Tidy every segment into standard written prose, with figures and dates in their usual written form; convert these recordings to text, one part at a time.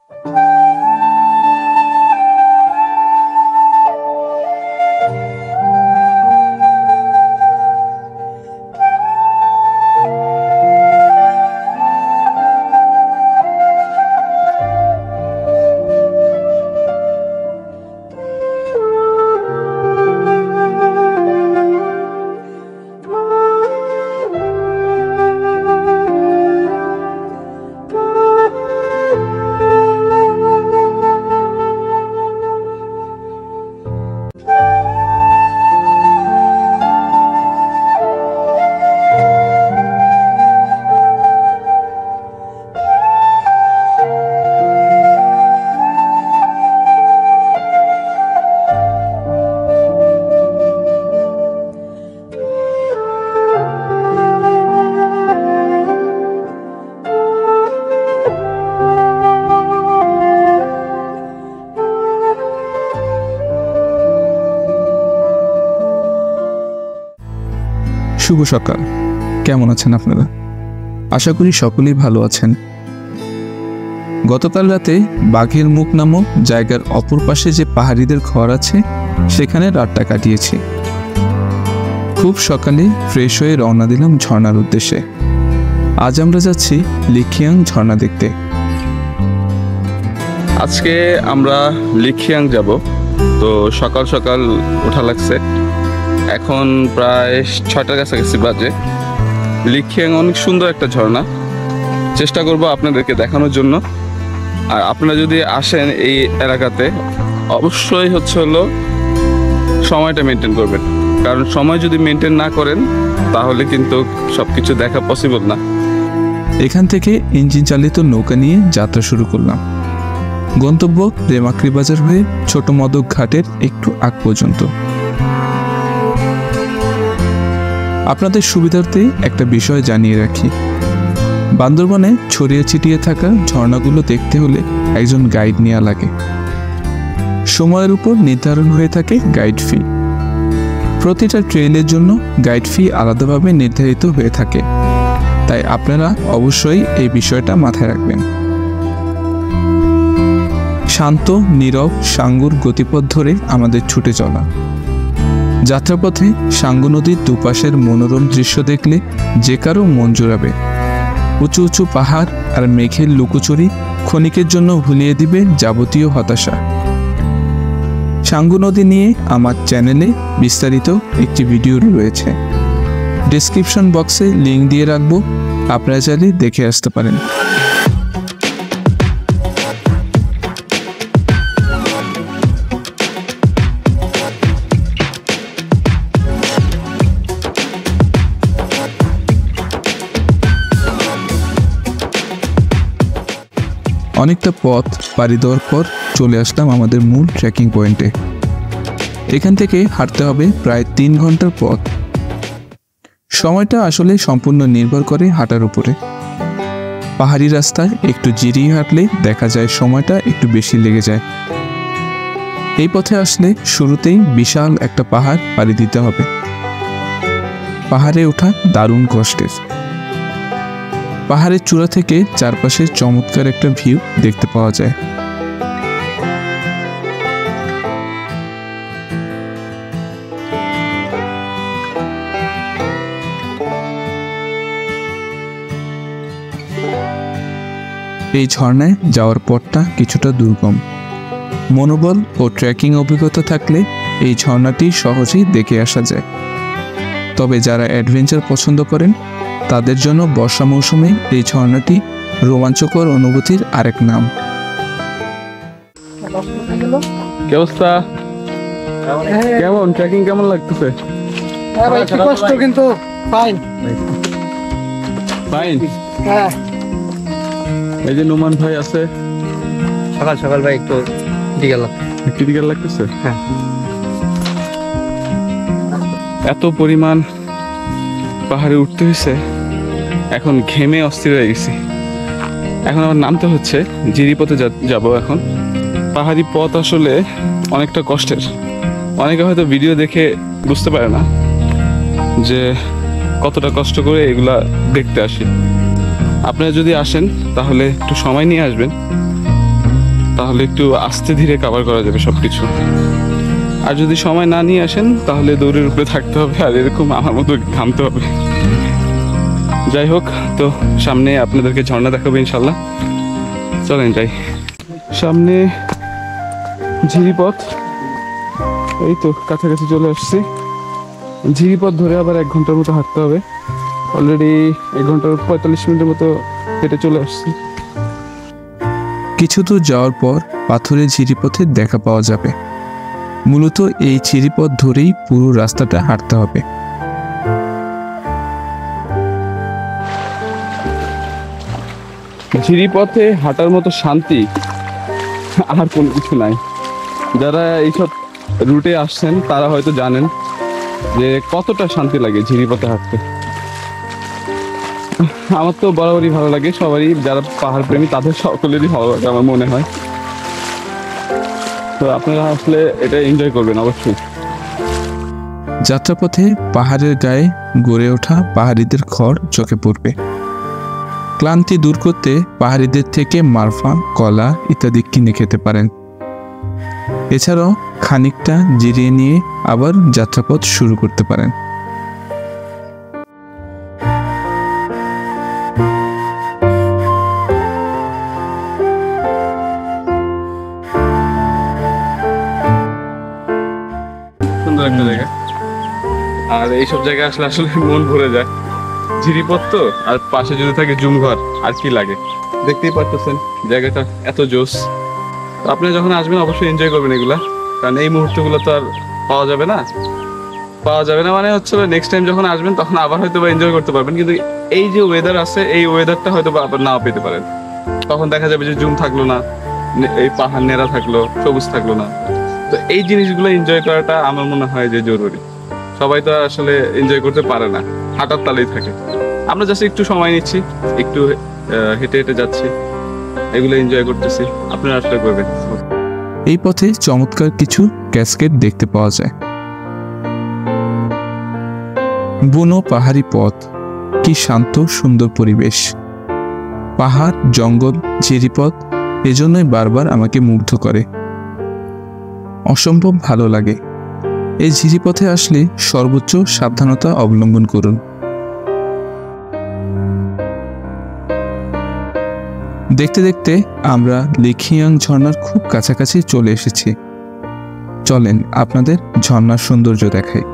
শুভ সকাল, কেমন আছেন আপনারা? আশা করি সকলেই ভালো আছেন। গতকাল রাতে বাঘের মুখ নামক জায়গার অপর পাশে যে পাহাড়িদের ঘর আছে সেখানে রাতটা কাটিয়েছি। খুব সকালে ফ্রেশ হয়ে রওনা দিলাম ঝর্ণার উদ্দেশ্যে। আজ আমরা যাচ্ছি লিখিয়াং ঝর্ণা দেখতে। আজকে আমরা লিখিয়াং যাব, তো সকাল সকাল ওঠা লাগছে। এখন প্রায় 6টার কাছাকাছি বাজে। লিখিয়াং অনেক সুন্দর একটা ঝর্ণা, চেষ্টা করব আপনাদেরকে দেখানোর জন্য। আর আপনারা যদি আসেন এই এলাকাতে অবশ্যই হলো সময়টা মেনটেন করবেন, কারণ সময় যদি মেনটেন না করেন তাহলে কিন্তু সব কিছু দেখা পসিবল না। এখান থেকে ইঞ্জিন চালিত নৌকা নিয়ে যাত্রা শুরু করলাম। গন্তব্য রেমাক্রি বাজার হয়ে ছোট মদক ঘাটের একটু আগ পর্যন্ত। আপনাদের সুবিধার্থে একটা বিষয় জানিয়ে রাখি, বান্দরবনে ছড়িয়ে ছিটিয়ে থাকা ঝর্ণাগুলো দেখতে হলে একজন গাইড নেওয়া লাগে। সময়ের উপর নির্ধারণ হয়ে থাকে গাইড ফি। প্রতিটা ট্রেনের জন্য গাইড ফি আলাদাভাবে নির্ধারিত হয়ে থাকে, তাই আপনারা অবশ্যই এই বিষয়টা মাথায় রাখবেন। শান্ত নীরব সাঙ্গুর গতিপথ ধরে আমাদের ছুটে চলা। যাত্রাপথে সাঙ্গু নদীর দুপাশের মনোরম দৃশ্য দেখলে যে কারো মন জোড়াবে। উঁচু উঁচু পাহাড় আর মেঘের লুকোচুরি ক্ষণিকের জন্য ভুলিয়ে দিবে যাবতীয় হতাশা। সাঙ্গু নদী নিয়ে আমার চ্যানেলে বিস্তারিত একটি ভিডিও রয়েছে, ডেসক্রিপশন বক্সে লিঙ্ক দিয়ে রাখবো, আপনারা চাইলে দেখে আসতে পারেন। অনেকটা পথ পাড়ি দেওয়ার পর চলে আসলাম আমাদের মূল ট্রেকিং পয়েন্টে। এখান থেকে হাঁটতে হবে প্রায় 3 ঘন্টার পথ। সময়টা আসলে সম্পূর্ণ নির্ভর করে হাঁটার উপরে। পাহাড়ি রাস্তায় একটু জিরিয়ে হাঁটলে দেখা যায় সময়টা একটু বেশি লেগে যায়। এই পথে আসলে শুরুতেই বিশাল একটা পাহাড় পাড়ি দিতে হবে। পাহাড়ে ওঠা দারুণ কষ্টের। পাহাড়ের চূড়া থেকে চারপাশে চমৎকার একটা ভিউ দেখতে পাওয়া যায়। এই ঝর্ণায় যাওয়ার পথটা কিছুটা দুর্গম। মনোবল ও ট্রেকিং অভিজ্ঞতা থাকলে এই ঝর্ণাটি সহজেই দেখে আসা যায়। তবে যারা অ্যাডভেঞ্চার পছন্দ করেন তাদের জন্য বর্ষা মৌসুমে এই ঝর্ণাটি রোমাঞ্চকর অনুভূতির আরেক নাম। কি অবস্থা? কেমন ট্রেকিং কেমন লাগতেছে? হ্যাঁ ভাই, একটু কষ্ট কিন্তু ফাইন। ফাইন। হ্যাঁ, এই যে নোমান ভাই আছে। সকাল সকাল ভাই একটু ক্রিটিক্যাল লাগতেছে। হ্যাঁ, এত পরিমাণ পাহাড়ে উঠতে হয়েছে, এখন ঘেমে অস্থির হয়ে গেছি। এখন আমার নামতে হচ্ছে, জিরিপথে যাব এখন। পাহাড়ি পথ আসলে অনেকটা কষ্টের। অনেকে হয়তো ভিডিও দেখে বুঝতে পারে না যে কতটা কষ্ট করে এগুলা দেখতে আসি। আপনারা যদি আসেন তাহলে একটু সময় নিয়ে আসবেন, তাহলে একটু আস্তে ধীরে কভার করা যাবে সবকিছু। আর যদি সময় না নিয়ে আসেন তাহলে দৌড়ের উপরে থাকতে হবে আর এরকম আমার মতো ঘামতে হবে। যাই হোক, তো সামনে আপনাদেরকে ঝর্ণা দেখাবো ইনশাল্লাহ। চলেন যাই। সামনে ঝিরিপথ, এই তো কাছাকাছি চলে আসছি। ঝিরিপথ ধরে আবার 1 ঘন্টার মতো হাঁটতে হবে। অলরেডি 1 ঘন্টার 45 মিনিটের মতো হেঁটে চলে আসছি। কিছু দূর যাওয়ার পর পাথরের ঝিরিপথে দেখা পাওয়া যাবে। মূলত এই ঝিরিপথ ধরেই পুরো রাস্তাটা হাঁটতে হবে। ঝিরিপথে হাঁটার মতো শান্তি আর কোনো কিছু নাই। যারা এইসব রুটে আসছেন তারা হয়তো জানেন যে কতটা শান্তি লাগে ঝিরিপথে হাঁটতে। আমার তো বরাবরই ভালো লাগে, সবারই যারা পাহাড় প্রেমী তাদের সকলেরই ভালো লাগে আমার মনে হয়। তো আপনারা আসলে এটা এনজয় করবেন অবশ্যই। যাত্রাপথে পাহাড়ের গায়ে গড়ে ওঠা পাহাড়িদের ঘর চোখে পড়বে। ক্লান্তি দূর করতে পাহাড়িদের থেকে মারফা, কলা ইত্যাদি কিনে খেতে পারেন। এছাড়াও খানিকটা জিরিয়ে নিয়ে আবার যাত্রাপথ শুরু করতে পারেন। সুন্দর একটা জায়গা, আর এইসব জায়গায় আসলে আসলে মন ভরে যায়। ঝিরিপথ তো, আর পাশে যদি থাকে জুম ঘর, আর কি লাগে। দেখতেই পাচ্ছেন জায়গাটা এত জোস। তো আপনি যখন আসবেন অবশ্যই এনজয় করবেন এগুলা, কারণ এই মুহূর্তগুলো তো আর পাওয়া যাবে না। মানে হচ্ছে নেক্সট টাইম যখন আসবেন তখন আবার হয়তো বা এনজয় করতে পারবেন, কিন্তু এই যে ওয়েদার আছে এই ওয়েদারটা হয়তো বা আবার নাও পেতে পারেন। তখন দেখা যাবে যে জুম থাকলো না, এই পাহাড় নেড়া থাকলো, সবুজ থাকলো না। তো এই জিনিসগুলো এনজয় করাটা আমার মনে হয় যে জরুরি। সবাই তো আসলে এনজয় করতে পারে না, হাঁটার তালেই থাকে। আমরা জাস্ট একটু সময় নিচ্ছি, একটু হেঁটে হেঁটে যাচ্ছি, এগুলো এনজয় করতেছি। আপনারা আসলে করবেন। এই পথে চমৎকার কিছু ক্যাসকেড দেখতে পাওয়া যায়। বুনো পাহাড়ি পথ, কি শান্ত সুন্দর পরিবেশ। পাহাড়, জঙ্গল, ঝিরিপথ এজন্যই বারবার আমাকে মুগ্ধ করে। অসম্ভব ভালো লাগে। এই ঝিরিপথে আসলে সর্বোচ্চ সাবধানতা অবলম্বন করুন। দেখতে দেখতে আমরা লিখিয়াং ঝর্ণার খুব কাছাকাছি চলে এসেছি। চলেন আপনাদের ঝর্ণার সৌন্দর্য দেখাই।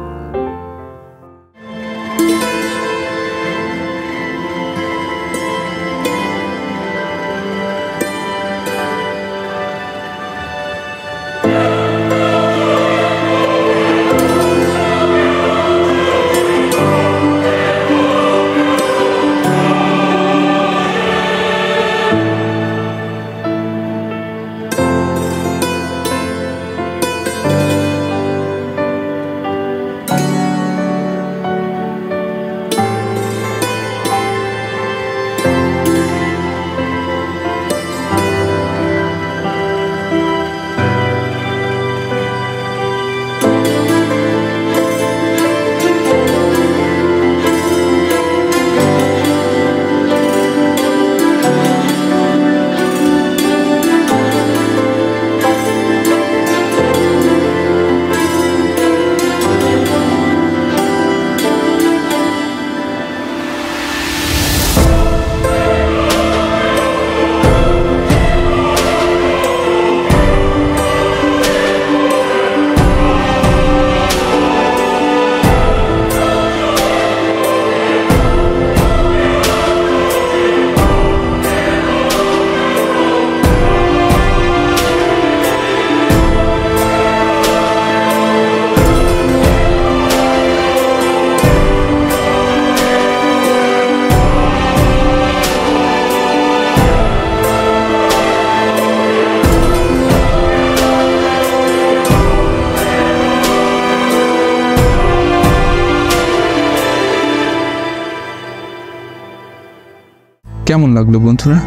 কেমন লাগলো বন্ধুরা?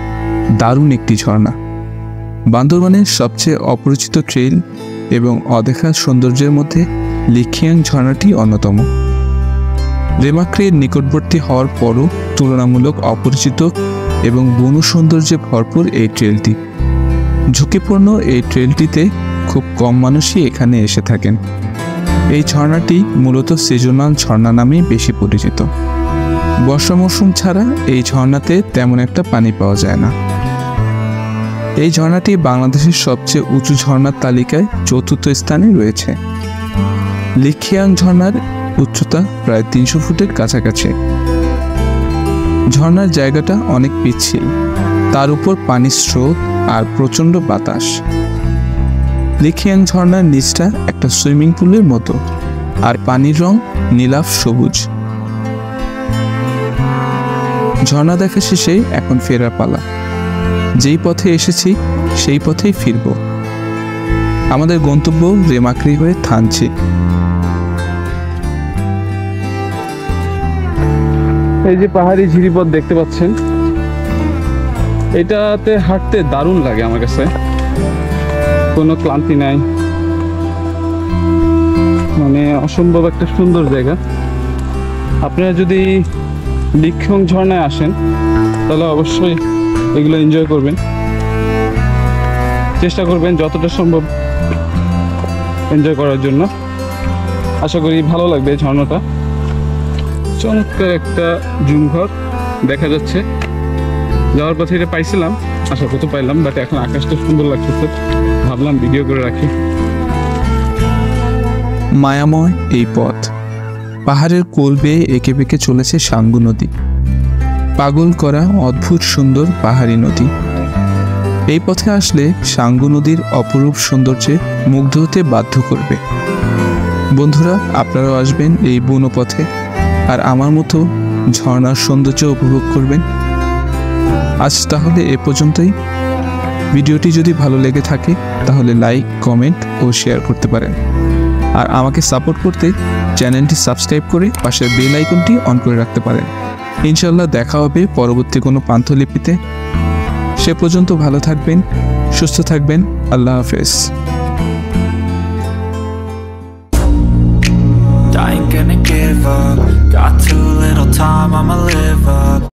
দারুণ একটি ঝর্ণা। বান্দরবানের সবচেয়ে অপরিচিত ট্রেইল এবং অদেখা সৌন্দর্যের মধ্যে লিখিয়াং ঝর্ণাটি অন্যতম। রেমাক্রির নিকটবর্তী হওয়ার পরও তুলনামূলক অপরিচিত এবং বন সৌন্দর্যে ভরপুর এই ট্রেলটি। ঝুঁকিপূর্ণ এই ট্রেলটিতে খুব কম মানুষই এখানে এসে থাকেন। এই ঝর্ণাটি মূলত সিজনাল ঝর্ণা নামেই বেশি পরিচিত। বর্ষা মৌসুম ছাড়া এই ঝর্ণাতে তেমন একটা পানি পাওয়া যায় না। এই ঝর্ণাটি বাংলাদেশের সবচেয়ে উঁচু ঝর্ণার তালিকায় ৪র্থ স্থানে রয়েছে। লিখিয়াং ঝর্ণার উচ্চতা প্রায় ৩০০ ফুটের কাছাকাছি। ঝর্ণার জায়গাটা অনেক পিচ্ছিল, তার উপর পানির স্রোত আর প্রচণ্ড বাতাস। লিখিয়াং ঝর্ণার নিচটা একটা সুইমিং পুলের মতো, আর পানির রং নীলাভ সবুজ। ঝর্ণা দেখা শেষে এখন ফেরার পালা। যেই পথে এসেছি সেই পথেই ফিরব। আমাদের গন্তব্য রেমাক্রি হয়ে থানচি। এই যে পাহাড়ি ঝিরিপথ দেখতে পাচ্ছেন, এটাতে হাঁটতে দারুণ লাগে আমার কাছে। কোনো ক্লান্তি নাই, মানে অসম্ভব একটা সুন্দর জায়গা। আপনারা যদি লিখিয়াং ঝর্ণায় আসেন তাহলে অবশ্যই এগুলো এনজয় করবেন, চেষ্টা করবেন যতটা সম্ভব এনজয় করার জন্য। আশা করি ভালো লাগবে এই ঝর্ণাটা। চমৎকার একটা জুম ঘর দেখা যাচ্ছে। যাওয়ার পথে এটা পাইছিলাম, আশা করতে পাইলাম, বাট এখন আকাশটা সুন্দর লাগতেছে, ভাবলাম ভিডিও করে রাখি। মায়াময় এই পথ। পাহাড়ের কোল বেয়ে এঁকে বেঁকে চলেছে সাঙ্গু নদী, পাগল করা অদ্ভুত সুন্দর পাহাড়ি নদী। এই পথে আসলে সাঙ্গু নদীর অপরূপ সৌন্দর্যে মুগ্ধ হতে বাধ্য করবে। বন্ধুরা, আপনারাও আসবেন এই বুনো পথে, আর আমার মতো ঝর্ণার সৌন্দর্য উপভোগ করবেন। আজ তাহলে এ পর্যন্তই। ভিডিওটি যদি ভালো লেগে থাকে তাহলে লাইক, কমেন্ট ও শেয়ার করতে পারেন। আর আমাকে সাপোর্ট করতে চ্যানেলটি সাবস্ক্রাইব করে পাশের বেল আইকনটি অন করে রাখতে পারেন। ইনশাল্লাহ দেখা হবে পরবর্তী কোনো পান্থলিপিতে। সে পর্যন্ত ভালো থাকবেন, সুস্থ থাকবেন। আল্লাহ হাফেজ। I ain't gonna give up. Got too little time, I'ma live up.